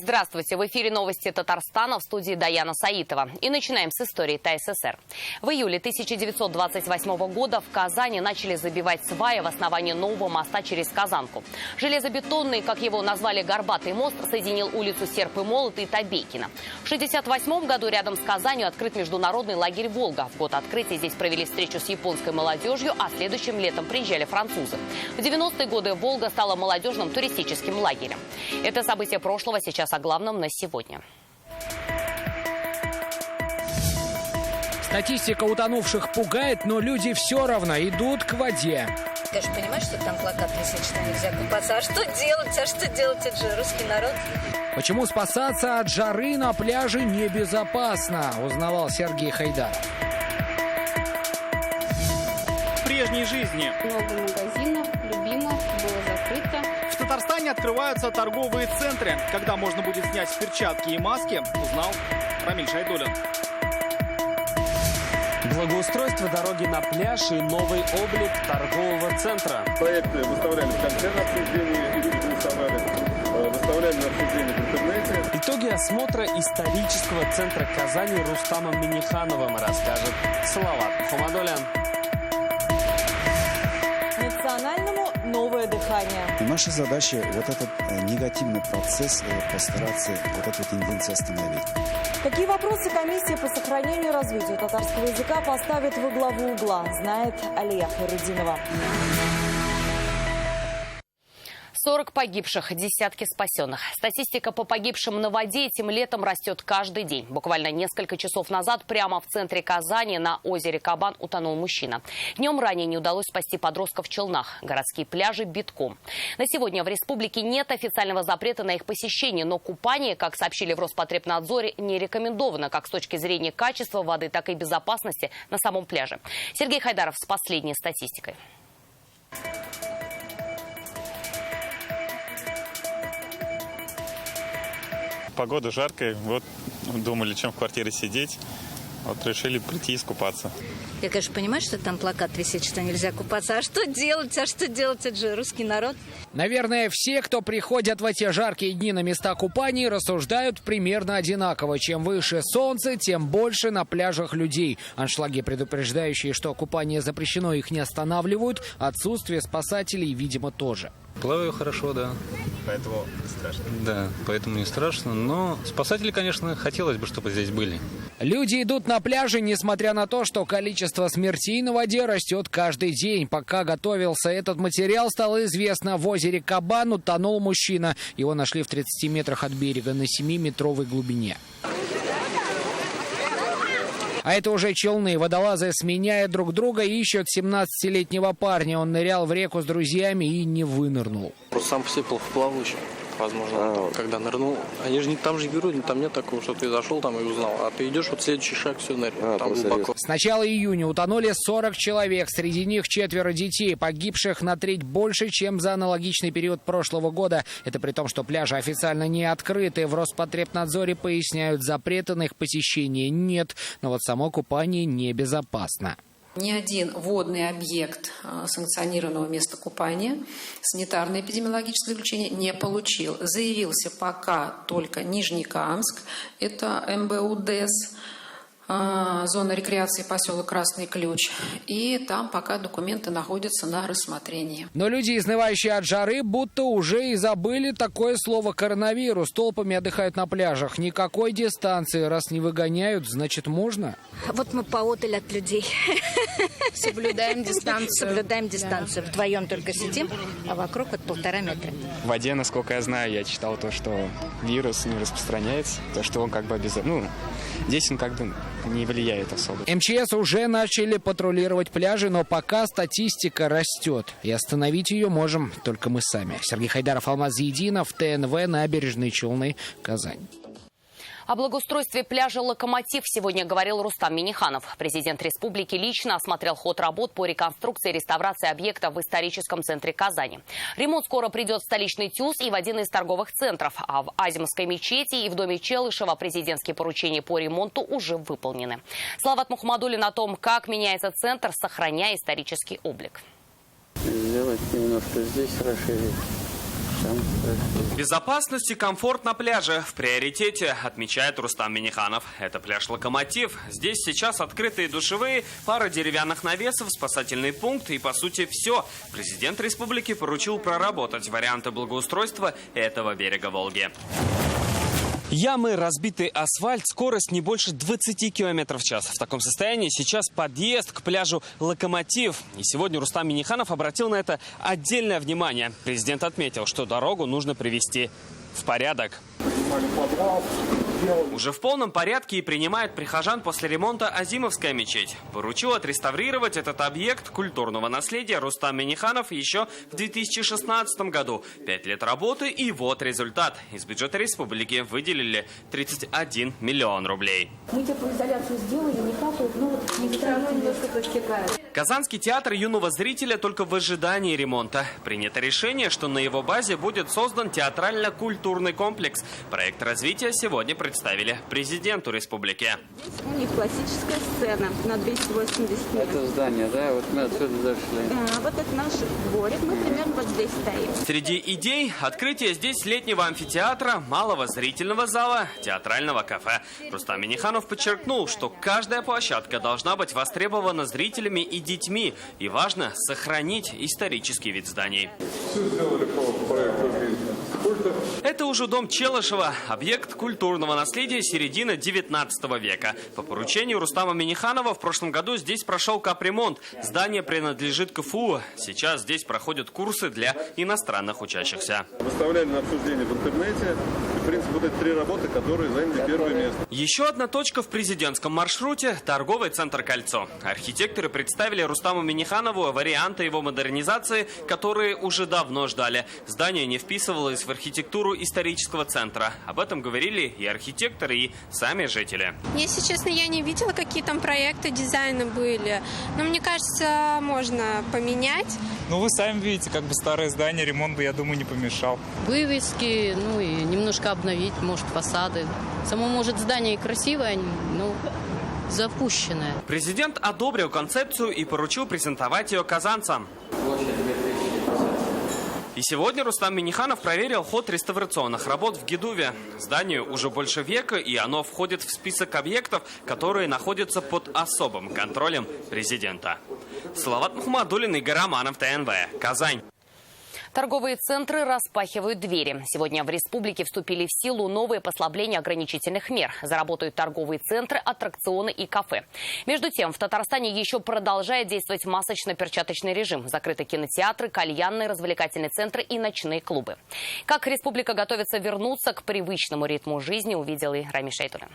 Здравствуйте! В эфире новости Татарстана, в студии Даяна Саитова. И начинаем с истории ТССР. В июле 1928 года в Казани начали забивать сваи в основании нового моста через Казанку. Железобетонный, как его назвали, горбатый мост соединил улицу Серп и Молот и Табейкина. В 1968 году рядом с Казанью открыт международный лагерь «Волга». В год открытия здесь провели встречу с японской молодежью, а следующим летом приезжали французы. В 90-е годы «Волга» стала молодежным туристическим лагерем. Это событие прошлого, сейчас о главном на сегодня. Статистика утонувших пугает, но люди все равно идут к воде. Ты же понимаешь, что там плакат висит, что нельзя купаться? А что делать? Это же русский народ. Почему спасаться от жары на пляже небезопасно, узнавал Сергей Хайдаров. В прежней жизни много магазинов, любимых, было закрыто. в Татарстане открываются торговые центры. Когда можно будет снять перчатки и маски, узнал Рамиль Шайдуллин. Благоустройство дороги на пляж и новый облик торгового центра. Проекты выставляли в конце на обсуждение, и люди голосовали. Выставляли на обсуждение в интернете. Итоги осмотра исторического центра Казани Рустамом Миннихановым расскажет Салават Мухаммадуллин. Национальному новое дыхание. Наша задача вот этот негативный процесс постараться вот эту тенденцию остановить. Какие вопросы комиссия по сохранению и развитию татарского языка поставит во главу угла, знает Алия Хайрудинова. 40 погибших, десятки спасенных. Статистика по погибшим на воде этим летом растет каждый день. Буквально несколько часов назад прямо в центре Казани на озере Кабан утонул мужчина. Днем ранее не удалось спасти подростка в Челнах. Городские пляжи битком. На сегодня в республике нет официального запрета на их посещение, но купание, как сообщили в Роспотребнадзоре, не рекомендовано как с точки зрения качества воды, так и безопасности на самом пляже. Сергей Хайдаров с последней статистикой. Погода жаркая, вот думали, чем в квартире сидеть, вот решили прийти искупаться. Я, конечно, понимаю, что там плакат висит, что нельзя купаться. А что делать? Это же русский народ. Наверное, все, кто приходят в эти жаркие дни на места купаний, рассуждают примерно одинаково. Чем выше солнце, тем больше на пляжах людей. Аншлаги, предупреждающие, что купание запрещено, их не останавливают. Отсутствие спасателей, видимо, тоже. Плаваю хорошо, да. Поэтому не страшно. Да, поэтому не страшно. Но спасатели, конечно, хотелось бы, чтобы здесь были. Люди идут на пляже, несмотря на то, что количество смертей на воде растет каждый день. Пока готовился этот материал, стало известно, в озере Кабан утонул мужчина. Его нашли в 30 метрах от берега на 7-метровой глубине. А это уже Челны. Водолазы, сменяя друг друга, ищут 17-летнего парня. Он нырял в реку с друзьями и не вынырнул. Просто сам по себе плавающий. Возможно, когда нырнул. Они же там же берут, там нет такого, что ты зашел там и узнал. А ты идешь, вот следующий шаг, все ныряет. Там глубоко. С начала июня утонули 40 человек. Среди них 4 детей, погибших на треть больше, чем за аналогичный период прошлого года. Это при том, что пляжи официально не открыты. В Роспотребнадзоре поясняют, запрета на их посещение нет. Но вот само купание небезопасно. Ни один водный объект санкционированного места купания санитарно-эпидемиологическое заключение не получил. Заявился пока только Нижнекамск, это МБУ-ДЭС, зона рекреации поселок Красный Ключ. И там пока документы находятся на рассмотрении. Но люди, изнывающие от жары, будто уже и забыли такое слово «коронавирус». Толпами отдыхают на пляжах. Никакой дистанции. Раз не выгоняют, значит можно? Вот мы поодаль от людей. Соблюдаем дистанцию. Да. Вдвоем только сидим, а вокруг вот 1,5 метра. В воде, насколько я знаю, я читал то, что вирус не распространяется, то, что он как бы здесь он как бы не влияет особо. МЧС уже начали патрулировать пляжи, но пока статистика растет. И остановить ее можем только мы сами. Сергей Хайдаров, Алмаз Зиединов, ТНВ, Набережные Челны, Казань. О благоустройстве пляжа «Локомотив» сегодня говорил Рустам Минниханов. Президент республики лично осмотрел ход работ по реконструкции и реставрации объекта в историческом центре Казани. Ремонт скоро придет в столичный ТЮЗ и в один из торговых центров. А в Азимской мечети и в доме Челышева президентские поручения по ремонту уже выполнены. Салават Мухаммадуллин о том, как меняется центр, сохраняя исторический облик. Сделать немножко здесь расширить, Безопасность и комфорт на пляже в приоритете, отмечает Рустам Минниханов. Это пляж «Локомотив». Здесь сейчас открытые душевые, пара деревянных навесов, спасательный пункт и, по сути, все. Президент республики поручил проработать варианты благоустройства этого берега Волги. Ямы, разбитый асфальт, скорость не больше 20 км в час. В таком состоянии сейчас подъезд к пляжу «Локомотив». И сегодня Рустам Минниханов обратил на это отдельное внимание. Президент отметил, что дорогу нужно привести в порядок. Уже в полном порядке и принимает прихожан после ремонта Азимовская мечеть. Поручил отреставрировать этот объект культурного наследия Рустам Минниханов еще в 2016 году. 5 лет работы и вот результат. Из бюджета республики выделили 31 миллион рублей. Мы теплоизоляцию сделали, не капает, но вот немножко подтекает. Казанский театр юного зрителя только в ожидании ремонта. Принято решение, что на его базе будет создан театрально-культурный комплекс. Проект развития сегодня представили президенту республики. Здесь у них классическая сцена на 280 метров. Это здание, да? Вот мы отсюда зашли. Вот это наш дворик, мы примерно вот здесь стоим. Среди идей – открытие здесь летнего амфитеатра, малого зрительного зала, театрального кафе. Рустам Минниханов подчеркнул, что каждая площадка должна быть востребована зрителями и детьми. И важно сохранить исторический вид зданий. Все сделали по проекту бизнеса. Это уже дом Челышева, объект культурного наследия середины 19 века. По поручению Рустама Минниханова в прошлом году здесь прошел капремонт. Здание принадлежит КФУ. Сейчас здесь проходят курсы для иностранных учащихся. Выставляли на обсуждение в интернете. И, в принципе, вот эти 3 работы, которые заняли первое место. Еще одна точка в президентском маршруте – торговый центр «Кольцо». Архитекторы представили Рустаму Минниханову варианты его модернизации, которые уже давно ждали. Здание не вписывалось в архитектуру исторического центра. Об этом говорили и архитекторы, и сами жители. Если честно, я не видела, какие там проекты дизайна были. Но мне кажется, можно поменять. Ну, вы сами видите, как бы старое здание, ремонт бы, я думаю, не помешал. Вывески, ну и немножко обновить, может, фасады. Само, может, здание и красивое, но запущенное. Президент одобрил концепцию и поручил презентовать ее казанцам. И сегодня Рустам Минниханов проверил ход реставрационных работ в Гедуве. Зданию уже больше века, и оно входит в список объектов, которые находятся под особым контролем президента. Салават Мухаммадуллин, Игорь Романов, ТНВ, Казань. Торговые центры распахивают двери. Сегодня в республике вступили в силу новые послабления ограничительных мер. Заработают торговые центры, аттракционы и кафе. Между тем, в Татарстане еще продолжает действовать масочно-перчаточный режим. Закрыты кинотеатры, кальянные, развлекательные центры и ночные клубы. Как республика готовится вернуться к привычному ритму жизни, увидел и Рами Шейтулин.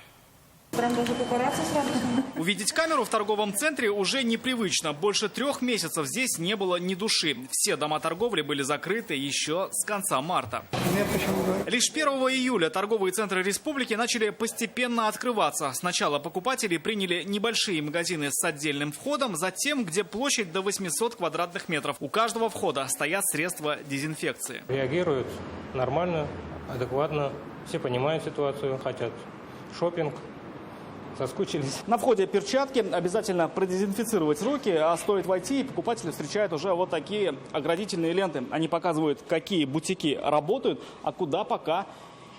Увидеть камеру в торговом центре уже непривычно. Больше 3 месяцев здесь не было ни души. Все дома торговли были закрыты еще с конца марта. Лишь 1 июля торговые центры республики начали постепенно открываться. Сначала покупатели приняли небольшие магазины с отдельным входом, затем, где площадь до 800 квадратных метров. У каждого входа стоят средства дезинфекции. Реагируют нормально, адекватно. Все понимают ситуацию, хотят шопинг. Соскучились. На входе перчатки, обязательно продезинфицировать руки, а стоит войти, и покупатели встречают уже вот такие оградительные ленты. Они показывают, какие бутики работают, а куда пока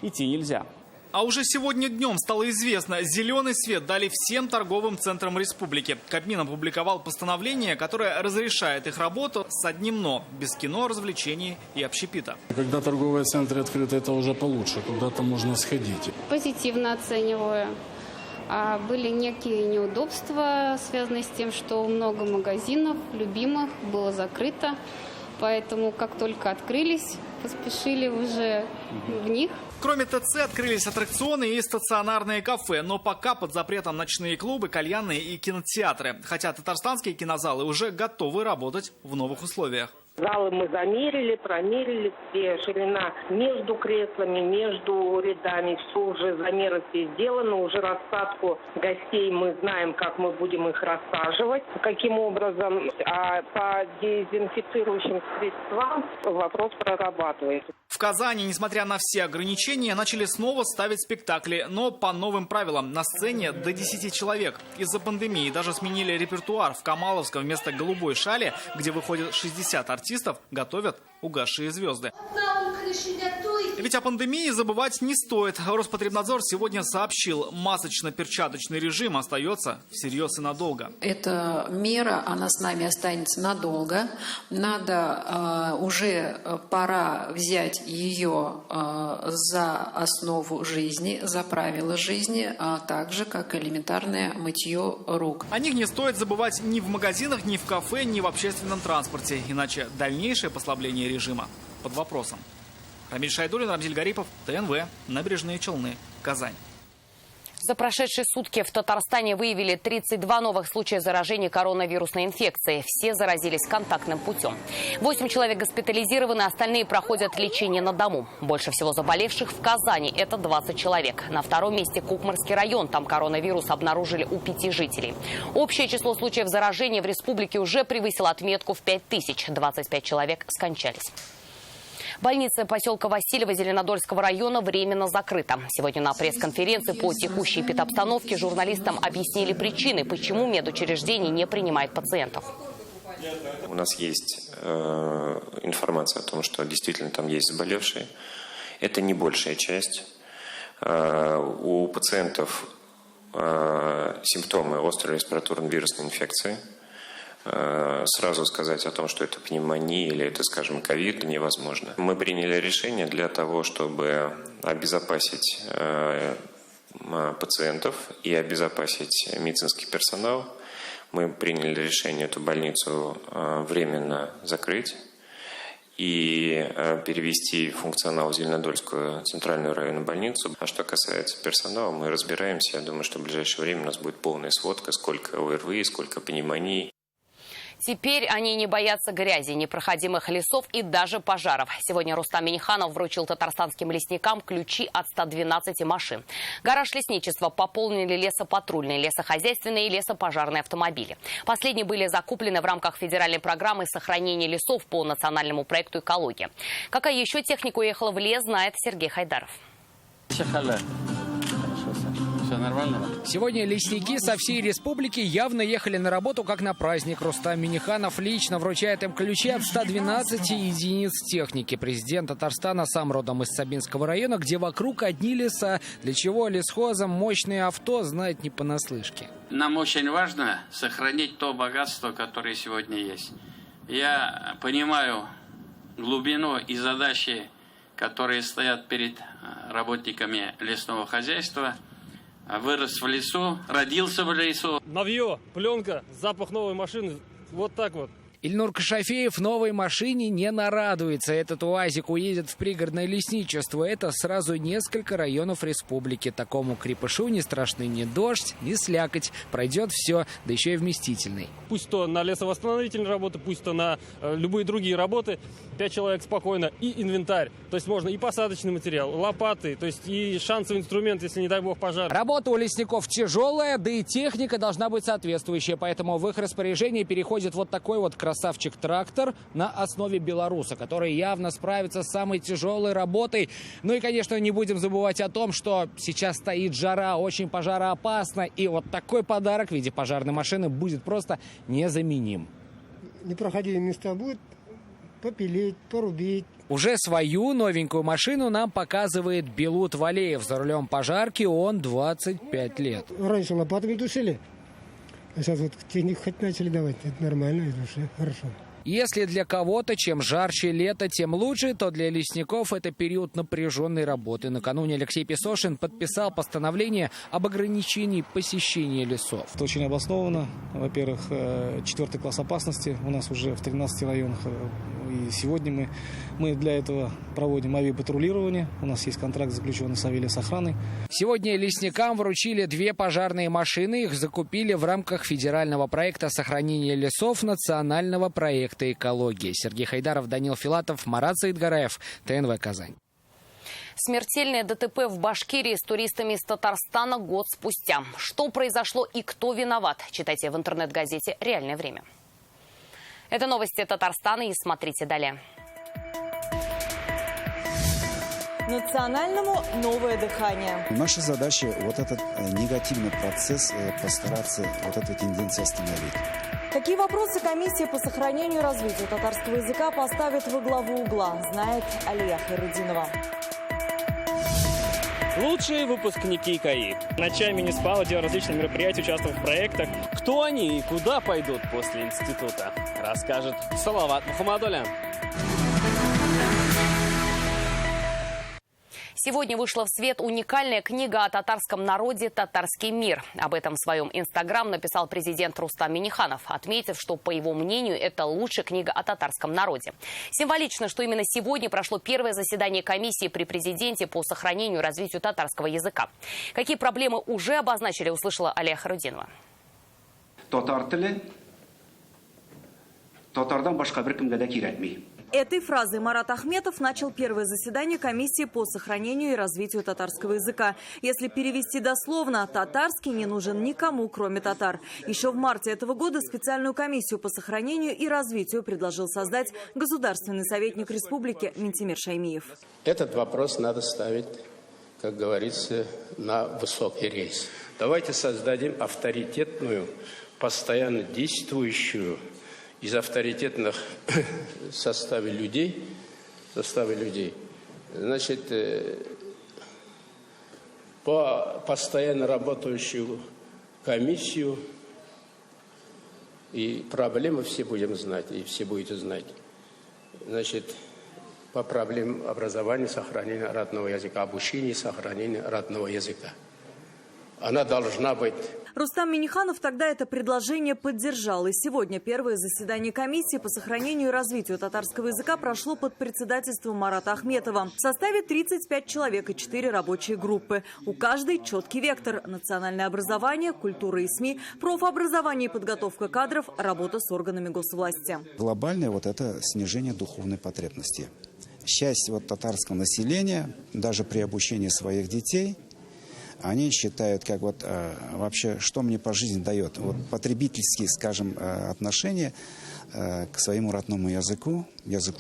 идти нельзя. А уже сегодня днем стало известно, зеленый свет дали всем торговым центрам республики. Кабмин опубликовал постановление, которое разрешает их работу с одним «но» – без кино, развлечений и общепита. Когда торговые центры открыты, это уже получше, куда-то можно сходить. Позитивно оцениваю. Были некие неудобства, связанные с тем, что много магазинов любимых было закрыто. Поэтому, как только открылись, поспешили уже в них. Кроме ТЦ открылись аттракционы и стационарные кафе. Но пока под запретом ночные клубы, кальянные и кинотеатры. Хотя татарстанские кинозалы уже готовы работать в новых условиях. Залы мы замерили, промерили, все ширина между креслами, между рядами, все уже замеры все сделаны, уже рассадку гостей мы знаем, как мы будем их рассаживать, каким образом, а по дезинфицирующим средствам вопрос прорабатывается. В Казани, несмотря на все ограничения, начали снова ставить спектакли, но по новым правилам. На сцене до 10 человек. Из-за пандемии даже сменили репертуар. В Камаловском вместо «Голубой шали», где выходит 60 артистов, готовят угасшие звезды. Ведь о пандемии забывать не стоит. Роспотребнадзор сегодня сообщил, масочно-перчаточный режим остается всерьез и надолго. Эта мера, она с нами останется надолго. Надо уже пора взять ее за основу жизни, за правила жизни, а также как элементарное мытье рук. О них не стоит забывать ни в магазинах, ни в кафе, ни в общественном транспорте. Иначе дальнейшее послабление режима под вопросом. Рамиль Шайдуллин, Рамзиль Гарипов, ТНВ, Набережные Челны, Казань. За прошедшие сутки в Татарстане выявили 32 новых случая заражения коронавирусной инфекцией. Все заразились контактным путем. 8 человек госпитализированы, остальные проходят лечение на дому. Больше всего заболевших в Казани – это 20 человек. На втором месте Кукмарский район. Там коронавирус обнаружили у 5 жителей. Общее число случаев заражения в республике уже превысило отметку в 5000. 25 человек скончались. Больница поселка Васильева Зеленодольского района временно закрыта. Сегодня на пресс-конференции по текущей эпидобстановке журналистам объяснили причины, почему медучреждение не принимает пациентов. У нас есть информация о том, что действительно там есть заболевшие. Это не большая часть. У пациентов симптомы острой респираторной вирусной инфекции. Сразу сказать о том, что это пневмония или это, скажем, ковид, невозможно. Мы приняли решение для того, чтобы обезопасить пациентов и обезопасить медицинский персонал. Мы приняли решение эту больницу временно закрыть и перевести функционал в Зеленодольскую центральную районную больницу. А что касается персонала, мы разбираемся. Я думаю, что в ближайшее время у нас будет полная сводка, сколько ОРВИ, сколько пневмоний. Теперь они не боятся грязи, непроходимых лесов и даже пожаров. Сегодня Рустам Минниханов вручил татарстанским лесникам ключи от 112 машин. Гараж лесничества пополнили лесопатрульные, лесохозяйственные и лесопожарные автомобили. Последние были закуплены в рамках федеральной программы сохранения лесов по национальному проекту «Экология». Какая еще техника уехала в лес, знает Сергей Хайдаров. Все нормально? Сегодня лесники со всей республики явно ехали на работу как на праздник. Рустам Минниханов лично вручает им ключи от 112 единиц техники. Президент Татарстана сам родом из Сабинского района, где вокруг одни леса. Для чего лесхозам мощные авто, знает не понаслышке. Нам очень важно сохранить то богатство, которое сегодня есть. Я понимаю глубину и задачи, которые стоят перед работниками лесного хозяйства. Вырос в лесу, родился в лесу. Новье, пленка, запах новой машины, вот так вот. Ильнур Кашафеев новой машине не нарадуется. Этот УАЗик уедет в пригородное лесничество. Это сразу несколько районов республики. Такому крепышу не страшны ни дождь, ни слякоть. Пройдет все, да еще и вместительный. Пусть то на лесовосстановительные работы, пусть то на любые другие работы. 5 человек спокойно. И инвентарь. То есть можно и посадочный материал, лопаты, то есть и шансовый инструмент, если, не дай бог, пожар. Работа у лесников тяжелая, да и техника должна быть соответствующая. Поэтому в их распоряжение переходит вот такой вот красавчик-трактор на основе белоруса, который явно справится с самой тяжелой работой. Ну и, конечно, не будем забывать о том, что сейчас стоит жара, очень пожароопасно. И вот такой подарок в виде пожарной машины будет просто незаменим. Непроходимые места будет попилить, порубить. Уже свою новенькую машину нам показывает Белут Валеев. За рулем пожарки он 25 лет. Раньше лопатами тушили, а сейчас вот технику хоть начали давать. Это нормально, это уже хорошо. Если для кого-то чем жарче лето, тем лучше, то для лесников это период напряженной работы. Накануне Алексей Песошин подписал постановление об ограничении посещения лесов. Это очень обоснованно. Во-первых, 4 класс опасности у нас уже в 13 районах. И сегодня мы для этого проводим авиапатрулирование. У нас есть контракт, заключенный с авиалесохраной. Сегодня лесникам вручили 2 пожарные машины. Их закупили в рамках федерального проекта сохранения лесов национального проекта «Экология». Сергей Хайдаров, Данил Филатов, Марат Саидгараев, ТНВ «Казань». Смертельное ДТП в Башкирии с туристами из Татарстана год спустя. Что произошло и кто виноват? Читайте в интернет-газете «Реальное время». Это новости Татарстана, и смотрите далее. Национальному новое дыхание. Наша задача вот этот негативный процесс постараться, вот эту тенденцию остановить. Какие вопросы комиссия по сохранению и развитию татарского языка поставит во главу угла, знает Алия Хайрудинова. Лучшие выпускники КАИ. Ночами не спал, делал различные мероприятия, участвовал в проектах. Кто они и куда пойдут после института, расскажет Салават Мухаммадулян. Сегодня вышла в свет уникальная книга о татарском народе «Татарский мир». Об этом в своем инстаграм написал президент Рустам Минниханов, отметив, что, по его мнению, это лучшая книга о татарском народе. Символично, что именно сегодня прошло первое заседание комиссии при президенте по сохранению и развитию татарского языка. Какие проблемы уже обозначили, услышала Алия Хайрудинова. Этой фразой Марат Ахметов начал первое заседание комиссии по сохранению и развитию татарского языка. Если перевести дословно, татарский не нужен никому, кроме татар. Еще в марте этого года специальную комиссию по сохранению и развитию предложил создать государственный советник республики Ментимир Шаймиев. Этот вопрос надо ставить, как говорится, на высокий рейс. Давайте создадим авторитетную, постоянно действующую из авторитетных составе людей, значит, по постоянно работающую комиссию, и проблемы все будем знать, и все будете знать. Значит, по проблемам образования, сохранения родного языка, обучения и сохранения родного языка. Она должна быть. Рустам Минниханов тогда это предложение поддержал. И сегодня первое заседание комиссии по сохранению и развитию татарского языка прошло под председательством Марата Ахметова. В составе 35 человек и 4 рабочие группы. У каждой четкий вектор – национальное образование, культура и СМИ, профобразование и подготовка кадров, работа с органами госвласти. Глобальное это снижение духовной потребности. Часть татарского населения, даже при обучении своих детей, они считают, вообще, что мне по жизни дает. Потребительские, скажем, отношения к своему родному языку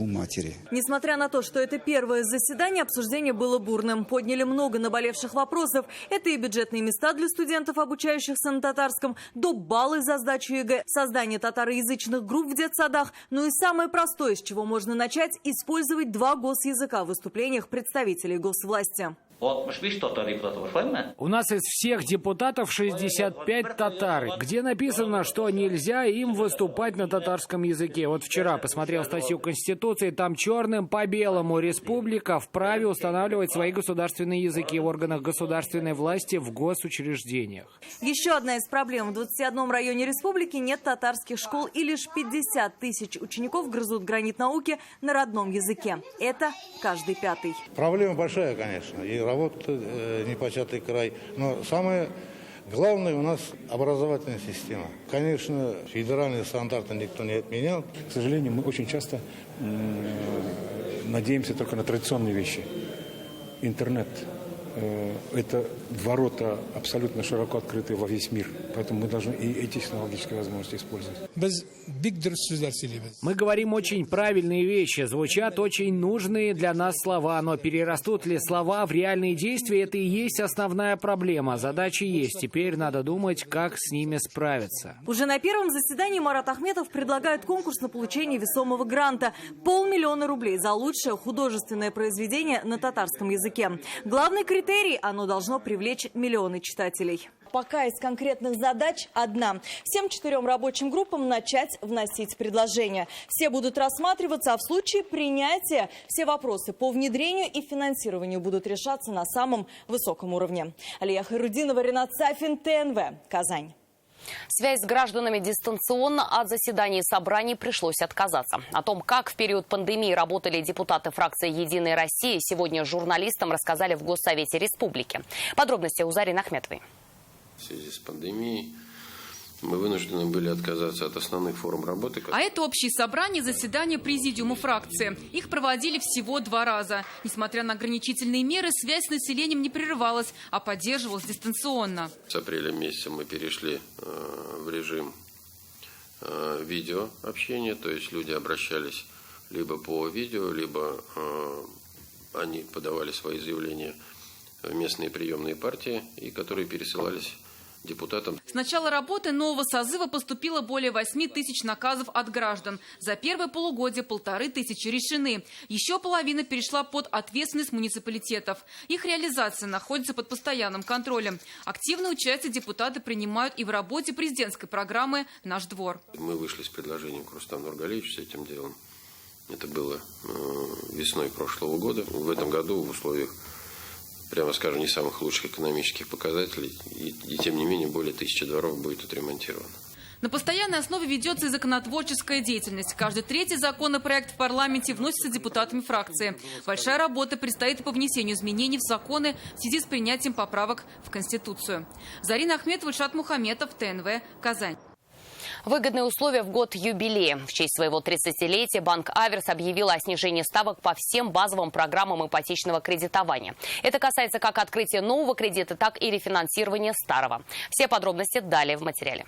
матери. Несмотря на то, что это первое заседание, обсуждение было бурным. Подняли много наболевших вопросов. Это и бюджетные места для студентов, обучающихся на татарском, доп. Баллы за сдачу ЕГЭ, создание татароязычных групп в детсадах. Ну и самое простое, с чего можно начать – использовать 2 госязыка в выступлениях представителей госвласти. У нас из всех депутатов 65 татар, где написано, что нельзя им выступать на татарском языке. Вчера посмотрел статью Конституции, там черным по белому: республика вправе устанавливать свои государственные языки в органах государственной власти, в госучреждениях. Еще одна из проблем. В 21 районе республики нет татарских школ, и лишь 50 тысяч учеников грызут гранит науки на родном языке. Это каждый 5-й. Проблема большая, конечно, и работа непочатый край. Но самое главное у нас образовательная система. Конечно, федеральные стандарты никто не отменял. К сожалению, мы очень часто надеемся только на традиционные вещи. Интернет – это ворота абсолютно широко открытые во весь мир. Поэтому мы должны и эти технологические возможности использовать. Мы говорим очень правильные вещи, звучат очень нужные для нас слова, но перерастут ли слова в реальные действия – это и есть основная проблема. Задачи есть, теперь надо думать, как с ними справиться. Уже на первом заседании Марат Ахметов предлагает конкурс на получение весомого гранта – 500 000 рублей за лучшее художественное произведение на татарском языке. Главный критерий – оно должно привлечь миллионы читателей. Пока из конкретных задач одна. Всем 4 рабочим группам начать вносить предложения. Все будут рассматриваться, а в случае принятия все вопросы по внедрению и финансированию будут решаться на самом высоком уровне. Алия Хайрудинова, Ренат Сафин, ТНВ, Казань. Связь с гражданами дистанционно, от заседаний и собраний пришлось отказаться. О том, как в период пандемии работали депутаты фракции «Единая Россия», сегодня журналистам рассказали в Госсовете Республики. Подробности у Зарины Ахметовой. В связи с пандемией мы вынуждены были отказаться от основных форм работы. А это общие собрания, заседания президиума фракции. Их проводили всего 2 раза. Несмотря на ограничительные меры, связь с населением не прерывалась, а поддерживалась дистанционно. С апреля месяца мы перешли в режим видеообщения, то есть люди обращались либо по видео, либо они подавали свои заявления в местные приемные партии, и которые пересылались депутатам. С начала работы нового созыва поступило более 8 тысяч наказов от граждан. За первое полугодие 1500 решены. Еще половина перешла под ответственность муниципалитетов. Их реализация находится под постоянным контролем. Активное участие депутаты принимают и в работе президентской программы «Наш двор». Мы вышли с предложением к Рустаму Нургалиевичу с этим делом. Это было весной прошлого года. В этом году в условиях, прямо скажем, не самых лучших экономических показателей, и тем не менее более 1000 дворов будет отремонтировано. На постоянной основе ведется и законотворческая деятельность. Каждый третий законопроект в парламенте вносится депутатами фракции. Большая работа предстоит и по внесению изменений в законы в связи с принятием поправок в Конституцию. Зарина Ахметова, Ильшат Мухаметов, ТНВ, Казань. Выгодные условия в год юбилея. В честь своего 30-летия Банк Аверс объявил о снижении ставок по всем базовым программам ипотечного кредитования. Это касается как открытия нового кредита, так и рефинансирования старого. Все подробности далее в материале.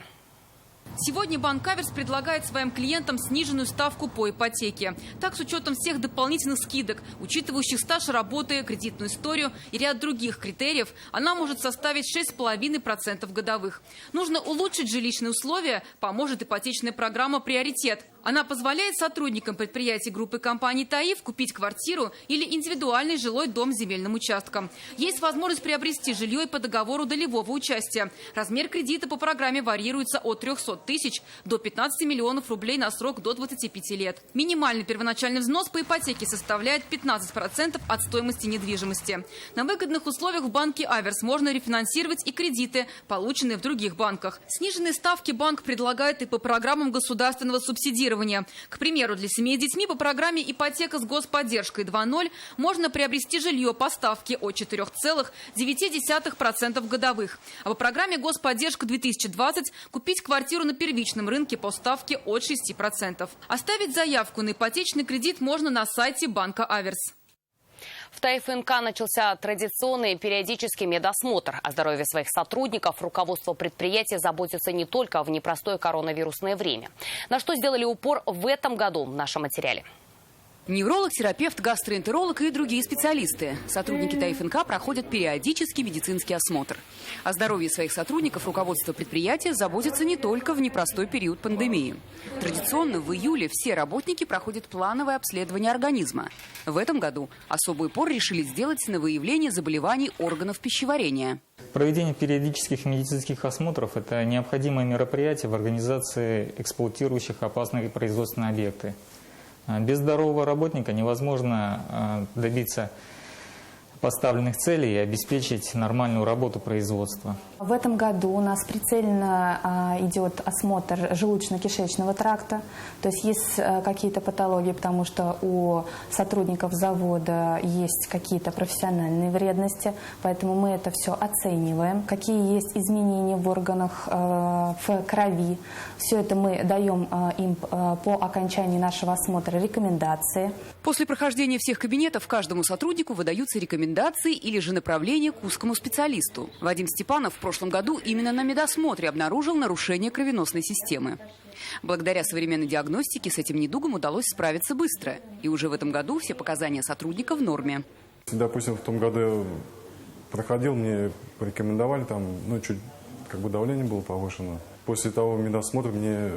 Сегодня Банк Аверс предлагает своим клиентам сниженную ставку по ипотеке. Так, с учетом всех дополнительных скидок, учитывающих стаж работы, кредитную историю и ряд других критериев, она может составить 6,5% годовых. Нужно улучшить жилищные условия, поможет ипотечная программа «Приоритет». Она позволяет сотрудникам предприятий группы компаний «Таиф» купить квартиру или индивидуальный жилой дом с земельным участком. Есть возможность приобрести жилье и по договору долевого участия. Размер кредита по программе варьируется от 300 тысяч до 15 миллионов рублей на срок до 25 лет. Минимальный первоначальный взнос по ипотеке составляет 15% от стоимости недвижимости. На выгодных условиях в банке Аверс можно рефинансировать и кредиты, полученные в других банках. Сниженные ставки банк предлагает и по программам государственного субсидирования. К примеру, для семей с детьми по программе «Ипотека с господдержкой 2.0» можно приобрести жилье по ставке от 4,9% годовых. А по программе «Господдержка-2020» купить квартиру на первичном рынке по ставке от 6%. Оставить заявку на ипотечный кредит можно на сайте банка Аверс. В ТАИФ-НК начался традиционный периодический медосмотр. О здоровье своих сотрудников руководство предприятия заботится не только в непростое коронавирусное время. На что сделали упор в этом году в нашем материале. Невролог, терапевт, гастроэнтеролог и другие специалисты. Сотрудники ТАИФ-НК проходят периодический медицинский осмотр. О здоровье своих сотрудников руководство предприятия заботится не только в непростой период пандемии. Традиционно в июле все работники проходят плановое обследование организма. В этом году особый упор решили сделать на выявление заболеваний органов пищеварения. Проведение периодических медицинских осмотров – это необходимое мероприятие в организации эксплуатирующих опасные производственные объекты. Без здорового работника невозможно добиться поставленных целей и обеспечить нормальную работу производства. В этом году у нас прицельно идет осмотр желудочно-кишечного тракта. То есть есть какие-то патологии, потому что у сотрудников завода есть какие-то профессиональные вредности, поэтому мы это все оцениваем. Какие есть изменения в органах, в крови. Все это мы даем им по окончании нашего осмотра рекомендации. После прохождения всех кабинетов каждому сотруднику выдаются рекомендации или же направление к узкому специалисту. Вадим Степанов в прошлом году именно на медосмотре обнаружил нарушение кровеносной системы. Благодаря современной диагностике с этим недугом удалось справиться быстро. И уже в этом году все показания сотрудника в норме. Допустим, в том году я проходил, мне порекомендовали, чуть давление было повышено. После того медосмотра мне,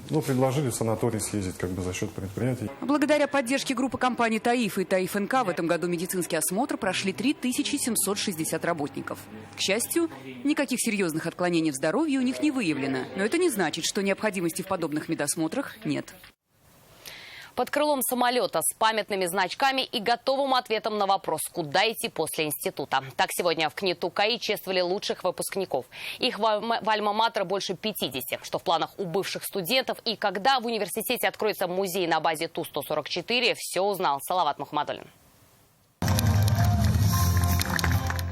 предложили в санаторий съездить за счет предприятий. Благодаря поддержке группы компаний «Таиф» и «ТАИФ-НК» в этом году медицинский осмотр прошли 3760 работников. К счастью, никаких серьезных отклонений в здоровье у них не выявлено. Но это не значит, что необходимости в подобных медосмотрах нет. Под крылом самолета с памятными значками и готовым ответом на вопрос, куда идти после института. Так сегодня в КНИТУ КАИ чествовали лучших выпускников. Их в Альма-Матер больше 50, что в планах у бывших студентов. И когда в университете откроется музей на базе Ту-144, все узнал Салават Мухаммадуллин.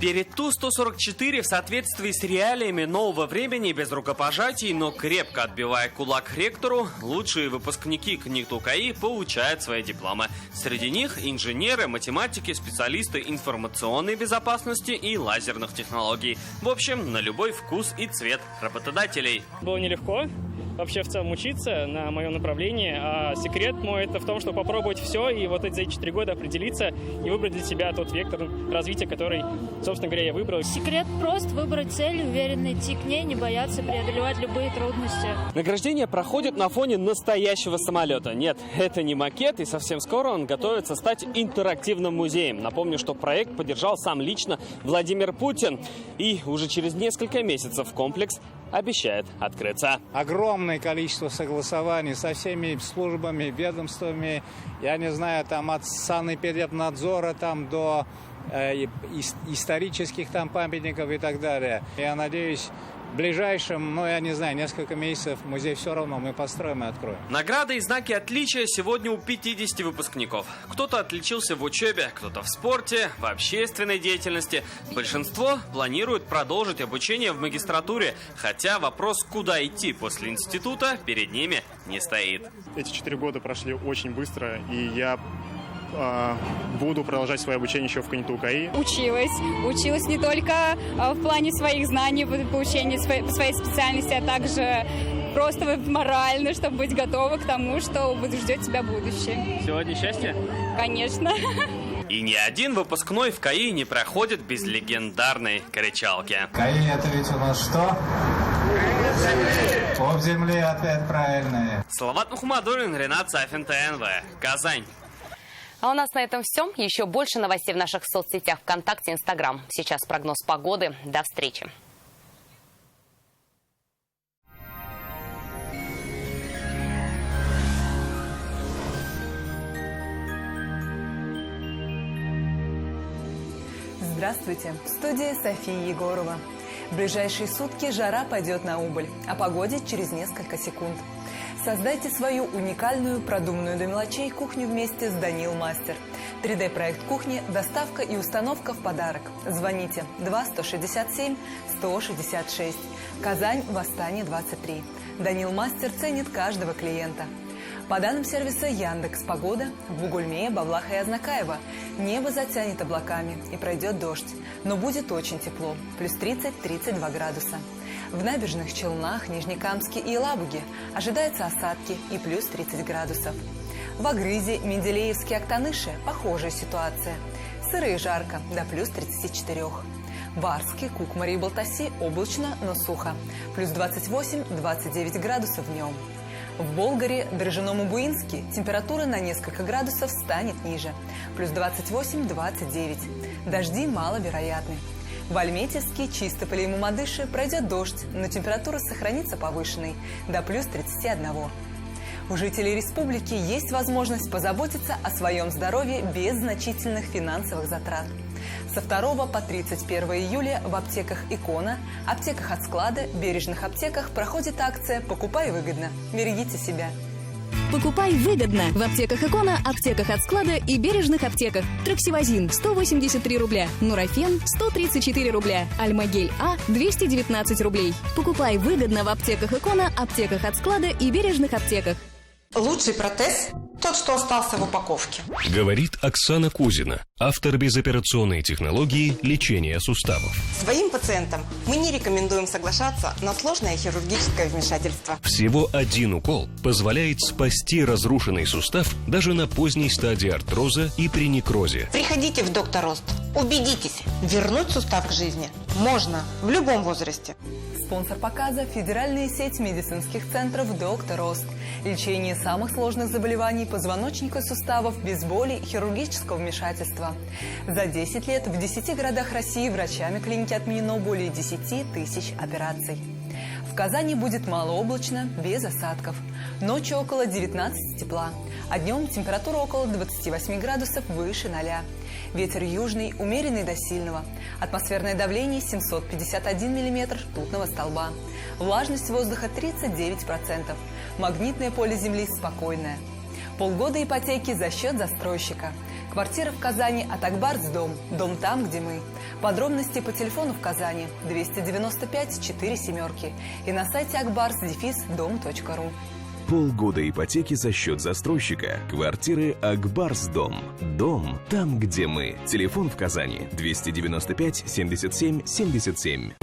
Перед Ту-144 в соответствии с реалиями нового времени, без рукопожатий, но крепко отбивая кулак ректору, лучшие выпускники КНИТУ КАИ получают свои дипломы. Среди них инженеры, математики, специалисты информационной безопасности и лазерных технологий. В общем, на любой вкус и цвет работодателей. Было нелегко, вообще в целом учиться на моем направлении. А секрет мой это в том, чтобы попробовать все и вот эти 4 года определиться и выбрать для себя тот вектор развития, который, собственно говоря, я выбрал. Секрет просто выбрать цель, уверенно идти к ней, не бояться преодолевать любые трудности. Награждение проходит на фоне настоящего самолета. Нет, это не макет, и совсем скоро он готовится стать интерактивным музеем. Напомню, что проект поддержал сам лично Владимир Путин. И уже через несколько месяцев комплекс обещает открыться. Огромное количество согласований со всеми службами, ведомствами, я не знаю, там от Санэпидемнадзора там до исторических там памятников и так далее. Я надеюсь, в ближайшем, я не знаю, несколько месяцев музей все равно мы построим и откроем. Награды и знаки отличия сегодня у 50 выпускников. Кто-то отличился в учебе, кто-то в спорте, в общественной деятельности. Большинство планирует продолжить обучение в магистратуре, хотя вопрос, куда идти после института, перед ними не стоит. Эти 4 года прошли очень быстро, и я буду продолжать свое обучение еще в КНИТУ КАИ. Училась не только в плане своих знаний, получения своей специальности, а также просто морально, чтобы быть готова к тому, что ждет тебя будущее. Сегодня счастье? Конечно. И ни один выпускной в КАИ не проходит без легендарной кричалки. КАИ это ведь у нас что? Об земле опять правильное. Салават Мухаммадуллин, Ренат Сафин, ТНВ, Казань. А у нас на этом все. Еще больше новостей в наших соцсетях ВКонтакте, Инстаграм. Сейчас прогноз погоды. До встречи. Здравствуйте. В студии София Егорова. В ближайшие сутки жара пойдет на убыль, а погоде через несколько секунд. Создайте свою уникальную, продуманную до мелочей кухню вместе с Данил Мастер. 3D-проект кухни, доставка и установка в подарок. Звоните 2-167-166. Казань, Восстание, 23. Данил Мастер ценит каждого клиента. По данным сервиса Яндекс.Погода, в Бугульме, Бавлаха и Азнакаево небо затянет облаками и пройдет дождь, но будет очень тепло, плюс 30-32 градуса. В Набережных Челнах, Нижнекамске и Елабуге ожидаются осадки и плюс 30 градусов. В Агрызе, Менделеевске, Актаныше похожая ситуация. Сыро и жарко, до плюс 34. В Арске, Кукмаре и Балтаси облачно, но сухо, плюс 28-29 градусов днем. В Болгаре, Дрожжином и Буинске температура на несколько градусов станет ниже, плюс 28-29. Дожди маловероятны. В Альметьевске, Чистополе и Мамадыше пройдет дождь, но температура сохранится повышенной, до плюс 31. У жителей республики есть возможность позаботиться о своем здоровье без значительных финансовых затрат. Со 2 по 31 июля в аптеках «Икона», аптеках от склада, бережных аптеках проходит акция «Покупай выгодно». Берегите себя. Покупай выгодно в аптеках «Икона», аптеках от склада и бережных аптеках. Троксивазин – 183 рубля, Нурофен – 134 рубля, Альмагель А – 219 рублей. Покупай выгодно в аптеках «Икона», аптеках от склада и бережных аптеках. Лучший протез – тот, что остался в упаковке. Говорит Оксана Кузина, автор безоперационной технологии лечения суставов. Своим пациентам мы не рекомендуем соглашаться на сложное хирургическое вмешательство. Всего один укол позволяет спасти разрушенный сустав даже на поздней стадии артроза и при некрозе. Приходите в Доктор Рост. Убедитесь, вернуть сустав к жизни можно в любом возрасте. Спонсор показа – федеральная сеть медицинских центров «Доктор Рост». Лечение самых сложных заболеваний позвоночника и суставов без боли и хирургического вмешательства. За 10 лет в 10 городах России врачами клиники отменено более 10 тысяч операций. В Казани будет малооблачно, без осадков. Ночью около 19 тепла, а днем температура около 28 градусов выше 0. Ветер южный, умеренный до сильного. Атмосферное давление 751 миллиметр ртутного столба. Влажность воздуха 39%. Магнитное поле Земли спокойное. Полгода ипотеки за счет застройщика. Квартира в Казани от Акбарс-Дом. Дом там, где мы. Подробности по телефону в Казани 295 47 и на сайте akbars-dom.ru. Полгода ипотеки за счет застройщика. Квартиры Акбарс-Дом. Дом там, где мы. Телефон в Казани 295 77 77.